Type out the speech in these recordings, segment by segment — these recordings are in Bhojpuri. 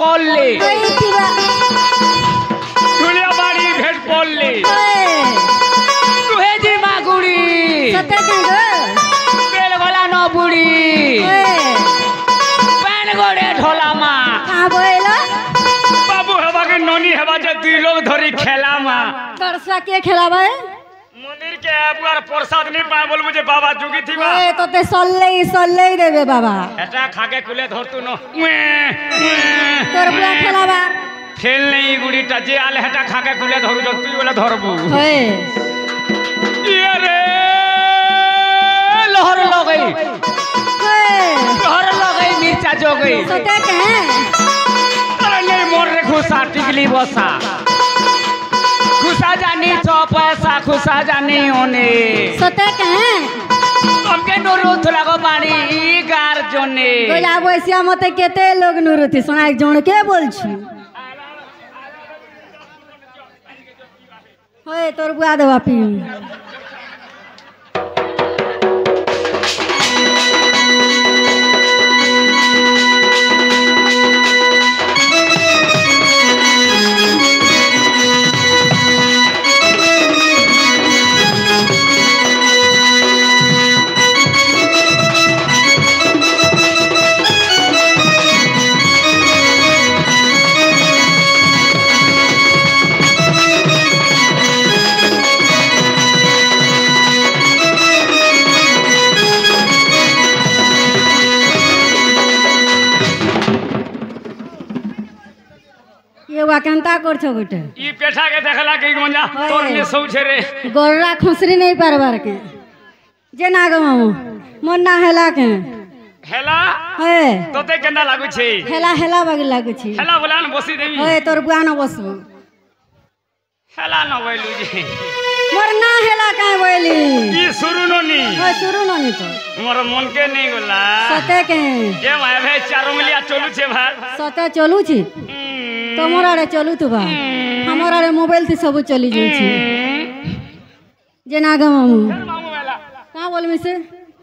করলি ধুলিয়া বাড়ি ভেট পড়লি তুহে জি মাগুড়ি বেল গলা ন বুড়ি প্যান গড়ে ঢোলা মা বাবু হেবাকে ননি হেবা যে দুই লোক ধরি খেলা মা দর্শা কে খেলাবে मंदिर के आपका प्रसाद नहीं पाए बोल मुझे बाबा जुगी थी बा ए तो ते सल्ले देबे बाबा एटा खाके कुले धरतु न तोर बुला खेलाबा खेल नहीं गुड़ीटा जे आले हेटा खाके कुले धरु जो तू वाला धरबू हे ये रे लहर लगई हे लहर लगई मिर्चा जो गई सते के अरे नहीं मोर रे खुशा टिकली बसा खुशा जानी तो पैसा खुशा जानी होने सते के हमके नुरुत लगो बाड़ी गार जोने बोला बसिया मते केते लोग नुरुति सुना एक जण के बोल छी होय तोर बुआ देबा पी केनता कर छो बेटे ई पेठा के देखला के गंजा तोर में सब छे रे गोररा खुसरी नहीं परबार के जे ना गो मामू मन ना हेला के हेला हे तोते केना लागु छे हेला बागी लागु छी हेला बोला न बसी देवी हे तोर बुआ न बसबो हेला न बोलू जी मोर ना हेला काहे बोली ई शुरू ननी ओ शुरू ननी तो मोर मन के नहीं गोला सते के जे माय भाई चारो मिलिया चलू छे भाई सते चलू छी तोमरा रे चलू तू बा हमरा रे मोबाइल से सब चली जाई छी जे ना ग मामू मामू वाला का बोलमी से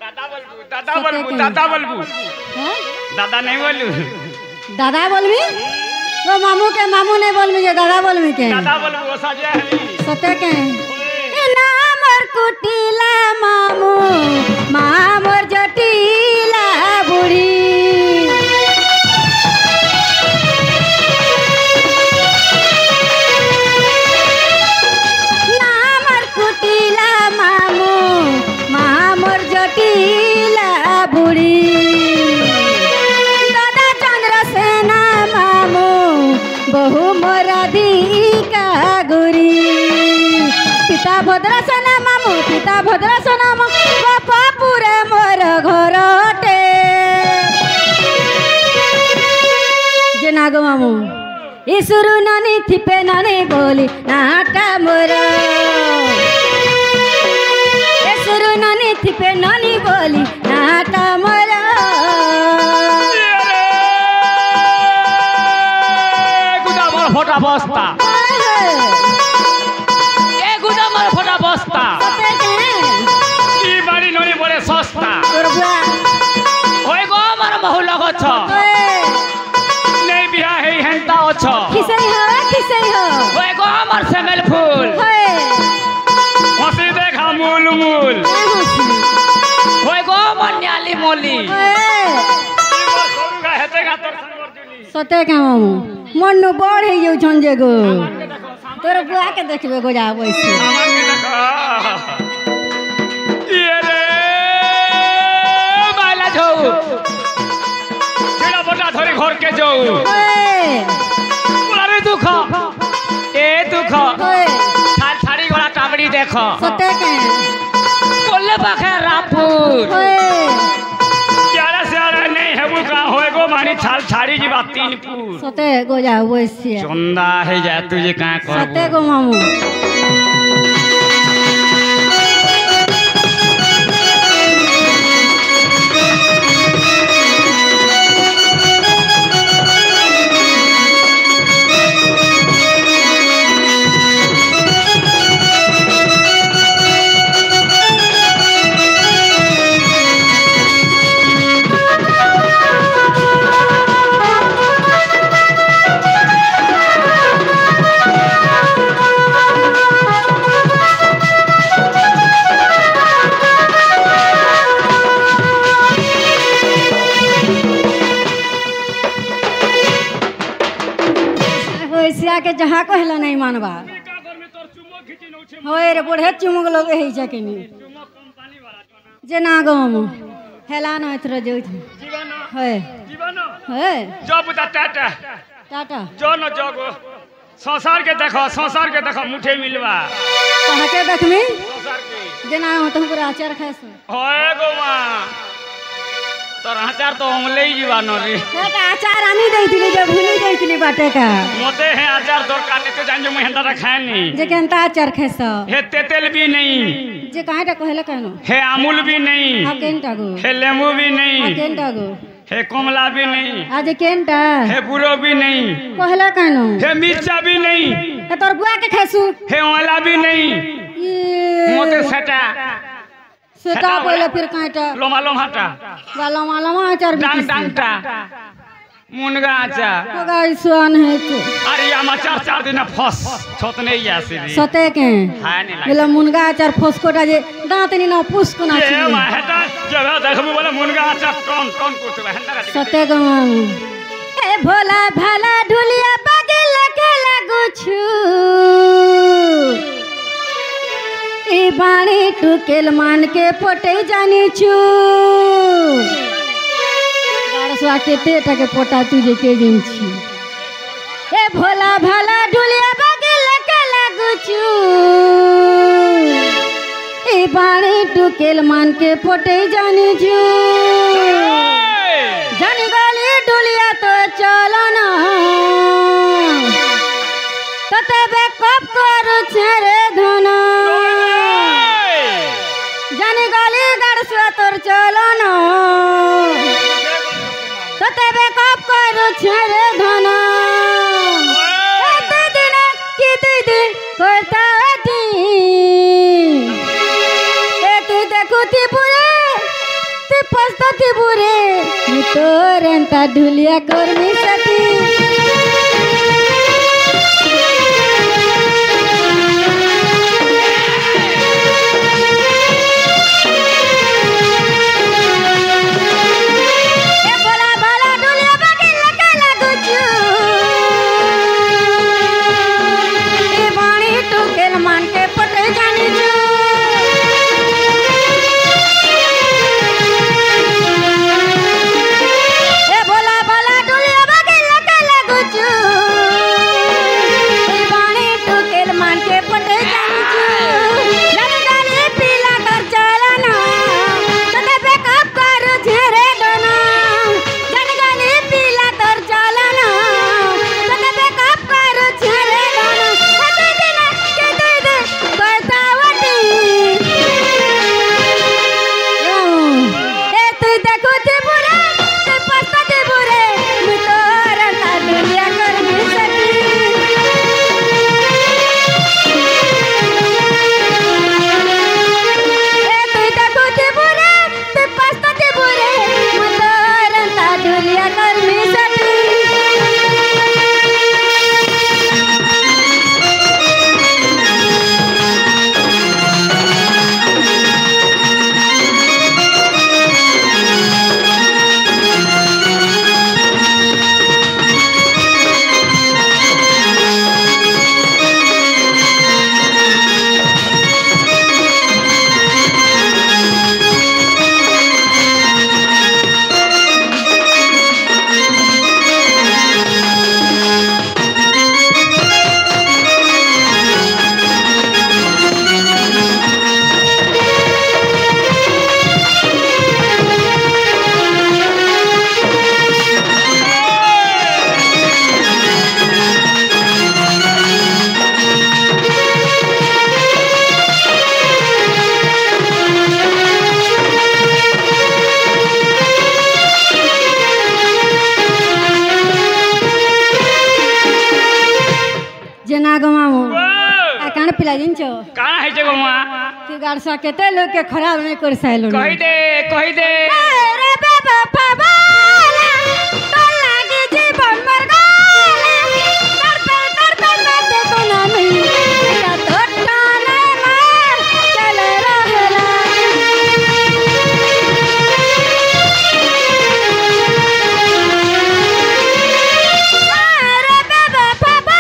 दादा बोलबू हैं दादा नहीं बोलू दादा बोलमी वो मामू के मामू नहीं बोलमी जे दादा बोलमी के दादा बोलबू ओसा जे हली सते के ए नाम और कुटीला मामू मामोर जटीला बुढ़ी बहु मोराधिका गुरी पिता भद्रासन मामू पिता भद्रासन बापा पुरे मोर घरटे जे नाग मामू ईश्वरु ननी थिपे ननी बोली नाटा मोर ईश्वरु ननी थिपे ननी बोली नाटा मोर फोटा बस्ता ए गुदा मार फोटा बस्ता ई बाड़ी ननी बड़े सस्ता होय गो मार महु लगछ नहीं बिया है हेंता अछ खिसै हो होय गो मार सेमेल फूल हसी देखा मूल मूल होय गो मार न्याली मोली का हेतेगा तोर सते के मामू मन नु बढ़ हे यौ छन जे गो तोर बुआ के देखबे गो जाबै छी हमर के देख ये रे बाला छौ जेड़ा बटा धरे घर के जाऊ बोला रे दुख ए दुख छाड़ छाड़ी गोला टाबड़ी देख सते के बोले पाखे रापुर मानी छाल छाड़ी जी बात तीन पूर सते गो जा वैसे चंदा है जा तुझे कहां करबो सते गो मामू बुढ़िया के जहाँ कहला नहीं मानबा होए रे बुढ़े चुमुक लोग है जकनी जे ना गम हेला न इतरो जे होए होए जब टाटा टाटा जो न जगो संसार के देखो मुठे मिलवा कहा के देखमी संसार के जेना हो तुमको आचार खाएस होए गोमा तोर आचार तो हमले ही जीवानो रे बेटा आचार आनी देइतिली जे भूली जाइतिली बाटे का मोते है आचार तोर काटे तो जान जो मेहंदा खाए नहीं जे केनता आचार खाएस हे तेतेल भी नहीं जे काहेटा कहले कहनो है अमूल भी नहीं आ केनटा गो है लेमू भी आ नहीं केनटा गो है कमला भी नहीं आज केनटा है बुरो भी नहीं कहले कहनो है मिर्चा भी नहीं त तोर बुआ के खाएसु है ओला भी नहीं मोते सेटा सेटा पहले फिर काहेटा लोमा लोमाटा गालमा लमा आचार डांग बिकिस डांगटा मुनगा आचार तो गाई सुन है तो अरे आमा चार दिन फस छोत नहीं आसी रे सते के हां नहीं लागे बोला मुनगा आचार फसकोटा जे दांतनी न पुस्को ना ये छी माहेटा जगह देखबो बोला मुनगा आचार कौन कोते हेंदा सते गम ए भोला भाला ढुलिया बगल के लागू छु ए बाणी टुकेल मान के पोटे जानी छु गारसवा के तेटा के पोटा तुझे के जिन छी ए भोला भाला ढुलिया बगल के लागू छु ए बाणी टुकेल मान के पोटे जानी छु जानी गाली ढुलिया तो चलो ना तते कब करू छरे धना जानी गाली गाड़सवा तोर चलो ना तते कब करू छरे धना एते दिन की दिन करता ए तू देखुती बुरे तू पछताती बुरे तोरंता ढुलिया करमी सती पिला दिन छो कहां है जगह वहां तू गाड़सा केते लोग के खराब नहीं कर साइलो कहि दे रे बाबा बाबा तो लागे जीवन मर गले तर पे तो ना नहीं का टोटा नहीं मार चल रहला रे बाबा बाबा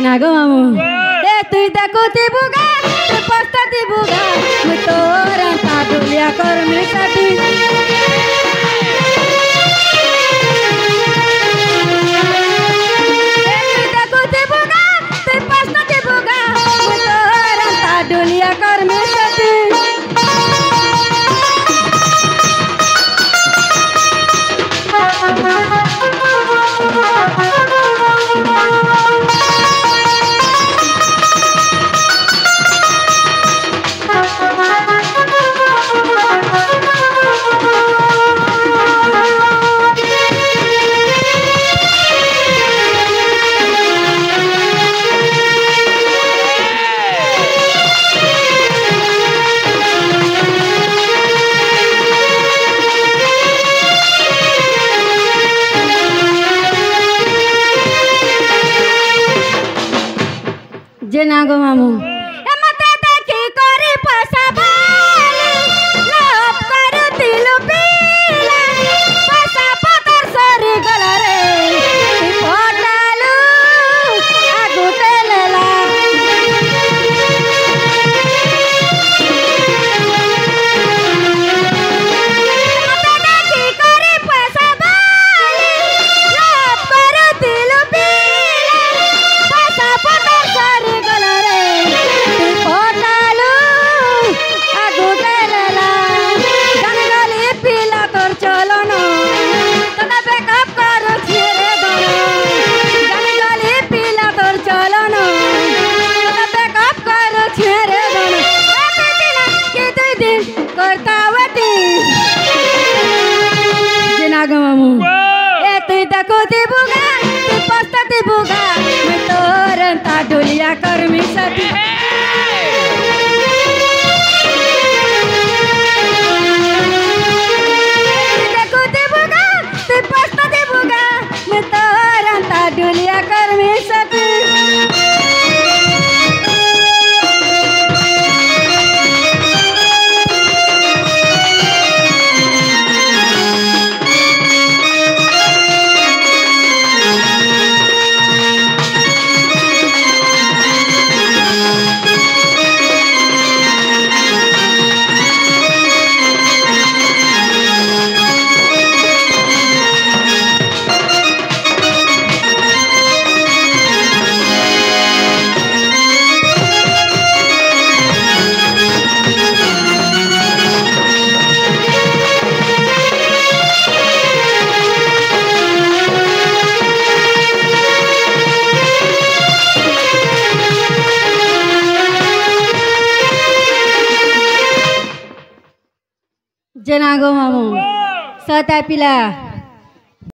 जेना गो मामू ए तुई देखुती बुगा तू पछताती बुगा मुई तोर अंता डुलिया कर मिसाटी ए तुई देखुती बुगा तू पछताती बुगा मुई तोर अंता डुलिया कर मिसाटी जेना गो मामू ए मते देखी करी पसाबाली लप कर दिल पीला पसा पतर सरी गला रे फोटालू आगु तेलला मते देखी करी पसाबाली लप कर दिल पीला पसा पतर सरी मामू ए तुई देखुती बुगा तू पछताती बुगा मैं तोर अंता डुलिया कर मिसाटी देखुती बुगा तू पछताती बुगा मैं तोर अंता डुलिया कर मिसाटी जेना गो मामू सता पिला